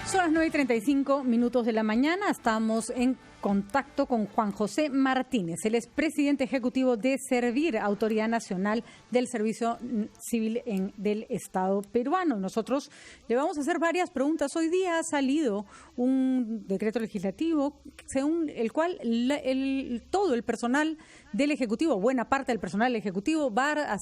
Son las 9:35 de la mañana. Estamos en contacto con Juan José Martínez. Él es presidente ejecutivo de Servir, Autoridad Nacional del Servicio Civil del Estado peruano. Nosotros le vamos a hacer varias preguntas. Hoy día ha salido un decreto legislativo según el cual todo el personal del Ejecutivo, buena parte del personal del Ejecutivo, va a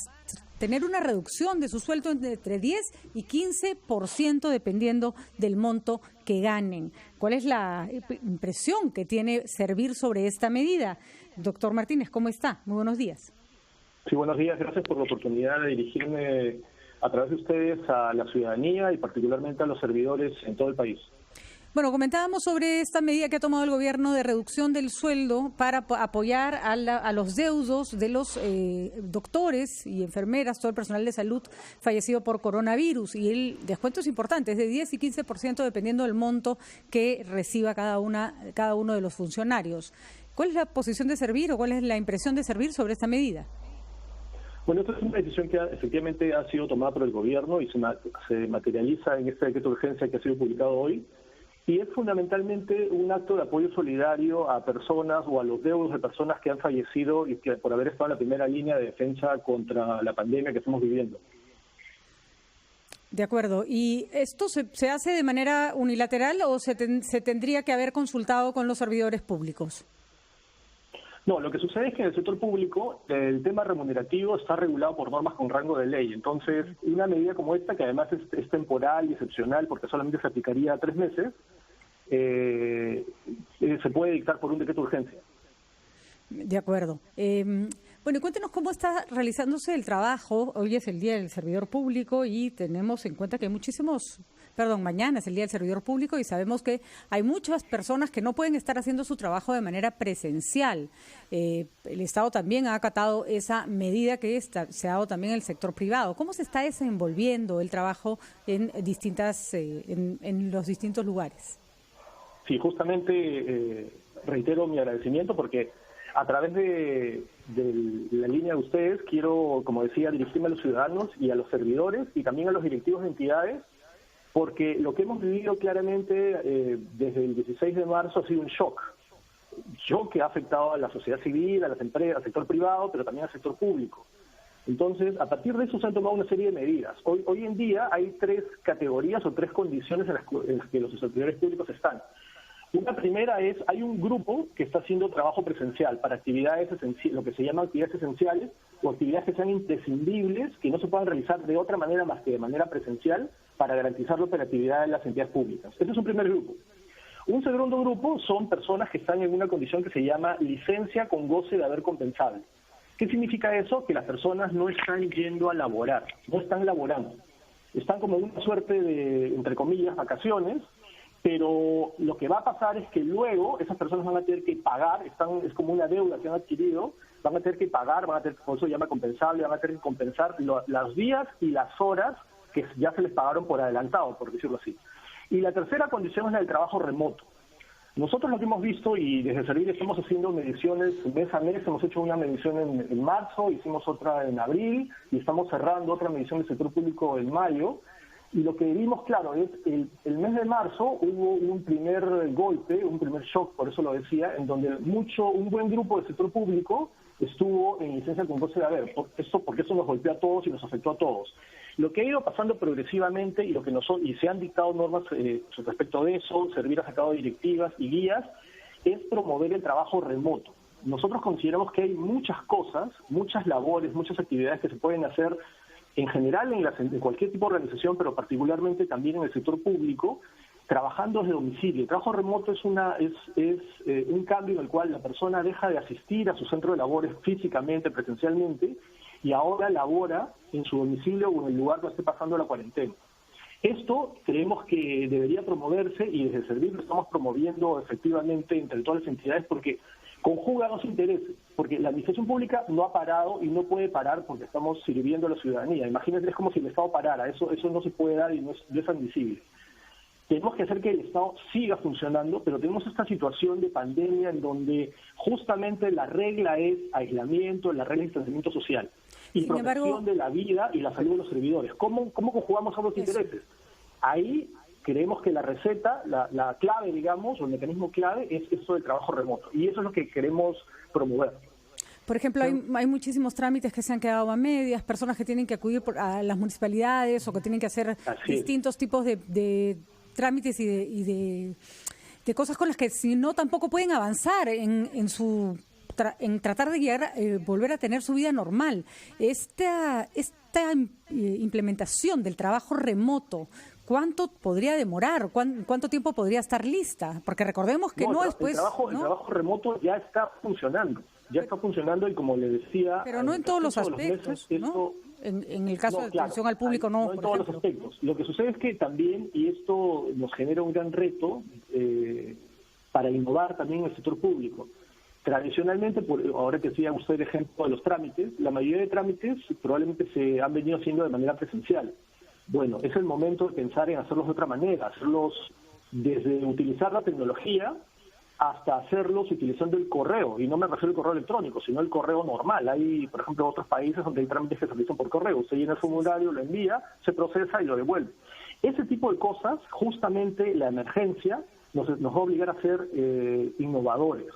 tener una reducción de su sueldo entre 10 y 15% dependiendo del monto que ganen. ¿Cuál es la impresión que tiene Servir sobre esta medida? Doctor Martínez, ¿cómo está? Muy buenos días. Sí, buenos días. Gracias por la oportunidad de dirigirme a través de ustedes a la ciudadanía y particularmente a los servidores en todo el país. Bueno, comentábamos sobre esta medida que ha tomado el gobierno de reducción del sueldo para apoyar a los deudos de los doctores y enfermeras, todo el personal de salud fallecido por coronavirus. Y el descuento es importante, es de 10 y 15% dependiendo del monto que reciba cada uno de los funcionarios. ¿Cuál es la posición de Servir o cuál es la impresión de Servir sobre esta medida? Bueno, esta es una decisión que efectivamente ha sido tomada por el gobierno y se materializa en este decreto de urgencia que ha sido publicado hoy. Y es fundamentalmente un acto de apoyo solidario a personas o a los deudos de personas que han fallecido y que por haber estado en la primera línea de defensa contra la pandemia que estamos viviendo. De acuerdo. ¿Y esto se hace de manera unilateral o se tendría que haber consultado con los servidores públicos? No, lo que sucede es que en el sector público el tema remunerativo está regulado por normas con rango de ley. Entonces, una medida como esta, que además es temporal y excepcional porque solamente se aplicaría a 3 meses, se puede dictar por un decreto de urgencia. De acuerdo. Bueno, cuéntenos cómo está realizándose el trabajo. Hoy es el Día del Servidor Público y tenemos en cuenta que mañana es el Día del Servidor Público y sabemos que hay muchas personas que no pueden estar haciendo su trabajo de manera presencial. El Estado también ha acatado esa medida que se ha dado también en el sector privado. ¿Cómo se está desenvolviendo el trabajo en los distintos lugares? Sí, justamente reitero mi agradecimiento porque a través de la línea de ustedes quiero, como decía, dirigirme a los ciudadanos y a los servidores y también a los directivos de entidades, porque lo que hemos vivido claramente desde el 16 de marzo ha sido un shock que ha afectado a la sociedad civil, a las empresas, al sector privado, pero también al sector público. Entonces, a partir de eso se han tomado una serie de medidas. Hoy en día hay 3 categorías o 3 condiciones en las que los servidores públicos están. Una primera es, hay un grupo que está haciendo trabajo presencial para actividades esenciales, lo que se llama actividades esenciales o actividades que sean imprescindibles, que no se puedan realizar de otra manera más que de manera presencial para garantizar la operatividad de las entidades públicas. Ese es un primer grupo. Un segundo grupo son personas que están en una condición que se llama licencia con goce de haber compensable. ¿Qué significa eso? Que las personas no están yendo a laborar, no están laborando. Están como en una suerte de, entre comillas, vacaciones, pero lo que va a pasar es que luego esas personas van a tener que pagar, es como una deuda que han adquirido, van a tener que pagar, por eso se llama compensable, van a tener que compensar los días y las horas que ya se les pagaron por adelantado, por decirlo así. Y la tercera condición es la del trabajo remoto. Nosotros lo que hemos visto, y desde Servir estamos haciendo mediciones mes a mes, hemos hecho una medición en marzo, hicimos otra en abril, y estamos cerrando otra medición del sector público en mayo. Y lo que vimos, claro, es el mes de marzo hubo un primer golpe, un primer shock, por eso lo decía, en donde un buen grupo del sector público estuvo en licencia con goce de haber, porque eso nos golpeó a todos y nos afectó a todos. Lo que ha ido pasando progresivamente y se han dictado normas respecto de eso, Servir ha sacado directivas y guías, es promover el trabajo remoto. Nosotros consideramos que hay muchas cosas, muchas labores, muchas actividades que se pueden hacer en general en cualquier tipo de organización, pero particularmente también en el sector público, trabajando desde domicilio. El trabajo remoto es un cambio en el cual la persona deja de asistir a su centro de labores físicamente, presencialmente, y ahora labora en su domicilio o en el lugar donde esté pasando la cuarentena. Esto creemos que debería promoverse y desde Servir lo estamos promoviendo efectivamente entre todas las entidades porque conjuga 2 intereses, porque la administración pública no ha parado y no puede parar porque estamos sirviendo a la ciudadanía. Imagínense, es como si el Estado parara, eso no se puede dar y no es admisible. Tenemos que hacer que el Estado siga funcionando, pero tenemos esta situación de pandemia en donde justamente la regla es aislamiento, la regla es distanciamiento social y protección de la vida y la salud de los servidores. ¿Cómo conjugamos ambos intereses? Ahí creemos que la receta, la clave, digamos, o el mecanismo clave es esto del trabajo remoto. Y eso es lo que queremos promover. Por ejemplo, hay muchísimos trámites que se han quedado a medias, personas que tienen que acudir a las municipalidades o que tienen que hacer distintos tipos de trámites y de cosas con las que si no tampoco pueden avanzar en tratar de llegar, volver a tener su vida normal. Esta implementación del trabajo remoto, ¿cuánto podría demorar? ¿Cuánto tiempo podría estar lista? Porque recordemos que no después... El trabajo remoto ya está funcionando. Ya está funcionando y como le decía... Pero no en todos los aspectos, ¿no? En el caso de atención al público, no en todos los aspectos. Lo que sucede es que también, y esto nos genera un gran reto para innovar también en el sector público. Tradicionalmente, ahora que decía usted el ejemplo de los trámites, la mayoría de trámites probablemente se han venido haciendo de manera presencial. Bueno, es el momento de pensar en hacerlos de otra manera, hacerlos desde utilizar la tecnología hasta hacerlos utilizando el correo, y no me refiero al correo electrónico, sino el correo normal. Hay, por ejemplo, otros países donde hay trámites que se realizan por correo. Usted llena el formulario, lo envía, se procesa y lo devuelve. Ese tipo de cosas, justamente la emergencia nos va a obligar a ser innovadores.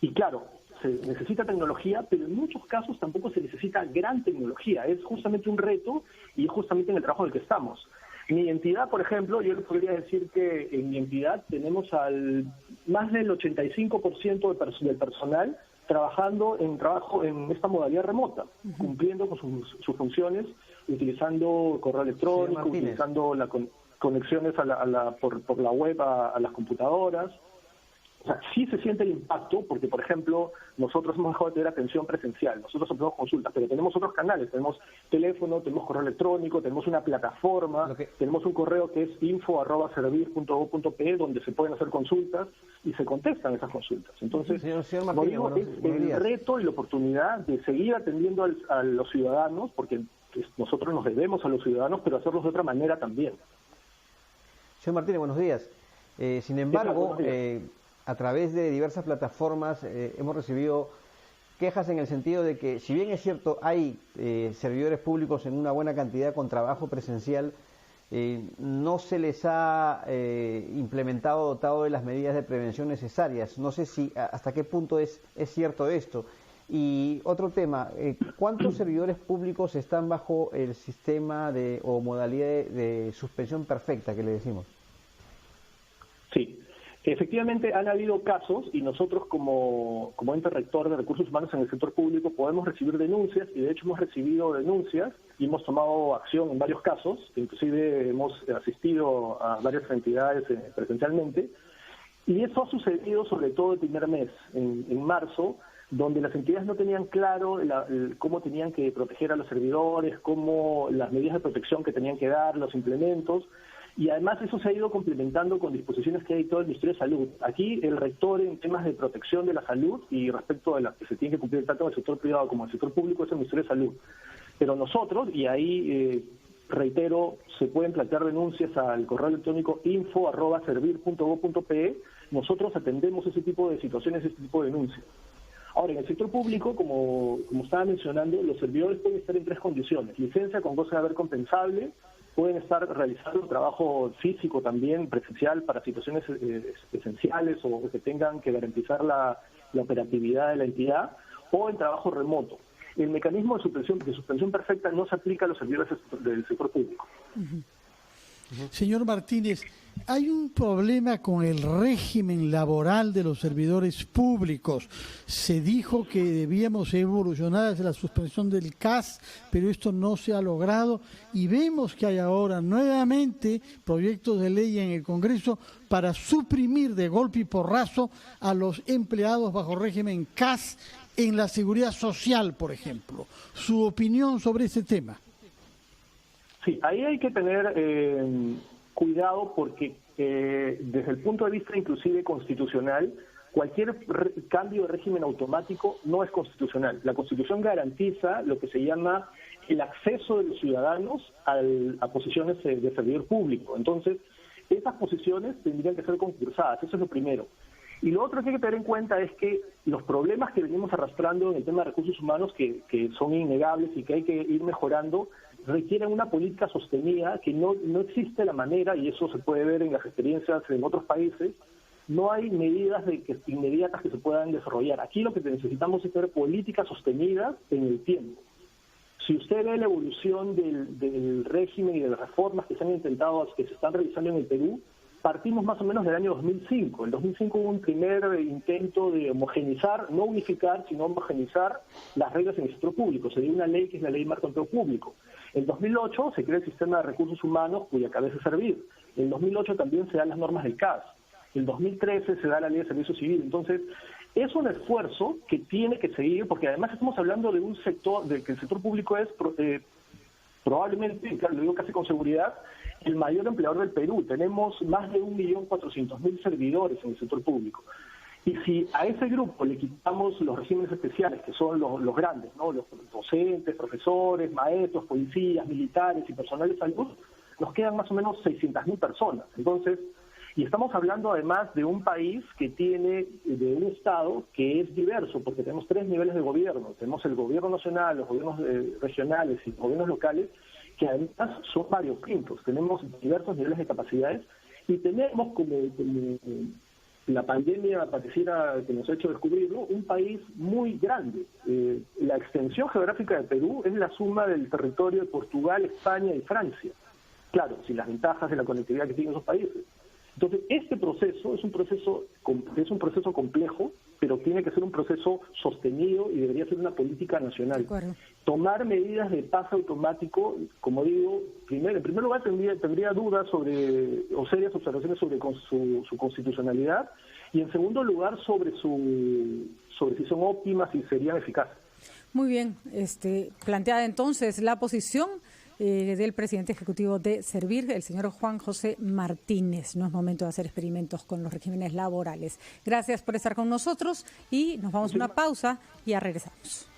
Y claro, se necesita tecnología, pero en muchos casos tampoco se necesita gran tecnología. Es justamente un reto y es justamente en el trabajo en el que estamos. Mi entidad, por ejemplo, yo les podría decir que en mi entidad tenemos más del 85% del personal trabajando en esta modalidad remota, cumpliendo con sus funciones, utilizando correo electrónico, utilizando conexiones por la web a las computadoras. O sea, sí se siente el impacto porque, por ejemplo, nosotros hemos dejado de tener atención presencial, nosotros hacemos consultas, pero tenemos otros canales, tenemos teléfono, tenemos correo electrónico, tenemos una plataforma, tenemos un correo que es info@servir.gov.pe donde se pueden hacer consultas y se contestan esas consultas. Entonces, señor Martínez, es el reto y la oportunidad de seguir atendiendo a los ciudadanos, porque nosotros nos debemos a los ciudadanos, pero hacerlos de otra manera también. Señor Martínez, buenos días. Sin embargo, a través de diversas plataformas hemos recibido quejas en el sentido de que, si bien es cierto, hay servidores públicos en una buena cantidad con trabajo presencial, no se les ha implementado, dotado de las medidas de prevención necesarias. No sé si hasta qué punto es cierto esto. Y otro tema, ¿cuántos servidores públicos están bajo el sistema o modalidad de suspensión perfecta que le decimos? Sí. Efectivamente, han habido casos y nosotros como ente rector de recursos humanos en el sector público podemos recibir denuncias y de hecho hemos recibido denuncias y hemos tomado acción en varios casos, inclusive hemos asistido a varias entidades presencialmente, y eso ha sucedido sobre todo el primer mes, en marzo, donde las entidades no tenían claro cómo tenían que proteger a los servidores, cómo las medidas de protección que tenían que dar, los implementos. Y además eso se ha ido complementando con disposiciones que ha dictado el Ministerio de Salud. Aquí el rector en temas de protección de la salud y respecto a las que se tiene que cumplir tanto en el sector privado como en el sector público es el Ministerio de Salud. Pero nosotros, y ahí reitero, se pueden plantear denuncias al correo electrónico info@servir.gov.pe. Nosotros atendemos ese tipo de situaciones, ese tipo de denuncias. Ahora, en el sector público, como estaba mencionando, los servidores pueden estar en tres condiciones: licencia con goce de haber compensable, pueden estar realizando trabajo físico también, presencial, para situaciones esenciales o que tengan que garantizar la operatividad de la entidad, o en trabajo remoto. El mecanismo de suspensión perfecta no se aplica a los servidores del sector público. Señor Martínez, hay un problema con el régimen laboral de los servidores públicos. Se dijo que debíamos evolucionar hacia la suspensión del CAS, pero esto no se ha logrado y vemos que hay ahora nuevamente proyectos de ley en el Congreso para suprimir de golpe y porrazo a los empleados bajo régimen CAS en la seguridad social, por ejemplo. ¿Su opinión sobre ese tema? Sí, ahí hay que tener cuidado porque desde el punto de vista inclusive constitucional, cualquier cambio de régimen automático no es constitucional. La Constitución garantiza lo que se llama el acceso de los ciudadanos a posiciones de servidor público. Entonces, esas posiciones tendrían que ser concursadas, eso es lo primero. Y lo otro que hay que tener en cuenta es que los problemas que venimos arrastrando en el tema de recursos humanos, que son innegables y que hay que ir mejorando, requieren una política sostenida que no existe la manera, y eso se puede ver en las experiencias en otros países, no hay medidas inmediatas que se puedan desarrollar. Aquí lo que necesitamos es tener políticas sostenidas en el tiempo. Si usted ve la evolución del régimen y de las reformas que se han intentado, que se están realizando en el Perú, partimos más o menos del año 2005. En 2005 hubo un primer intento de homogenizar, no unificar, sino homogenizar las reglas en el sector público. Se dio una ley que es la Ley Marco Empleo Público. En 2008 se crea el Sistema de Recursos Humanos, cuya cabeza es Servir. En 2008 también se dan las normas del CAS. En 2013 se da la Ley de Servicio Civil. Entonces, es un esfuerzo que tiene que seguir, porque además estamos hablando de un sector, de que el sector público es probablemente, claro, lo digo casi con seguridad, el mayor empleador del Perú. Tenemos más de 1.400.000 servidores en el sector público. Y si a ese grupo le quitamos los regímenes especiales, que son los grandes, ¿no? Los docentes, profesores, maestros, policías, militares y personal de salud, nos quedan más o menos 600.000 personas. Entonces, y estamos hablando además de un país que tiene, de un Estado que es diverso, porque tenemos 3 niveles de gobierno. Tenemos el gobierno nacional, los gobiernos regionales y los gobiernos locales, que además son variopintos. Tenemos diversos niveles de capacidades y tenemos, como la pandemia pareciera que nos ha hecho descubrirlo, un país muy grande. La extensión geográfica de Perú es la suma del territorio de Portugal, España y Francia. Claro, sin las ventajas de la conectividad que tienen esos países. Entonces, este proceso es un proceso complejo, pero tiene que ser un proceso sostenido y debería ser una política nacional. Tomar medidas de pase automático, como digo, en primer lugar tendría dudas o serias observaciones sobre su constitucionalidad, y en segundo lugar sobre si son óptimas y serían eficaces. Muy bien, planteada entonces la posición del presidente ejecutivo de Servir, el señor Juan José Martínez. No es momento de hacer experimentos con los regímenes laborales. Gracias por estar con nosotros y nos vamos a una pausa y ya regresamos.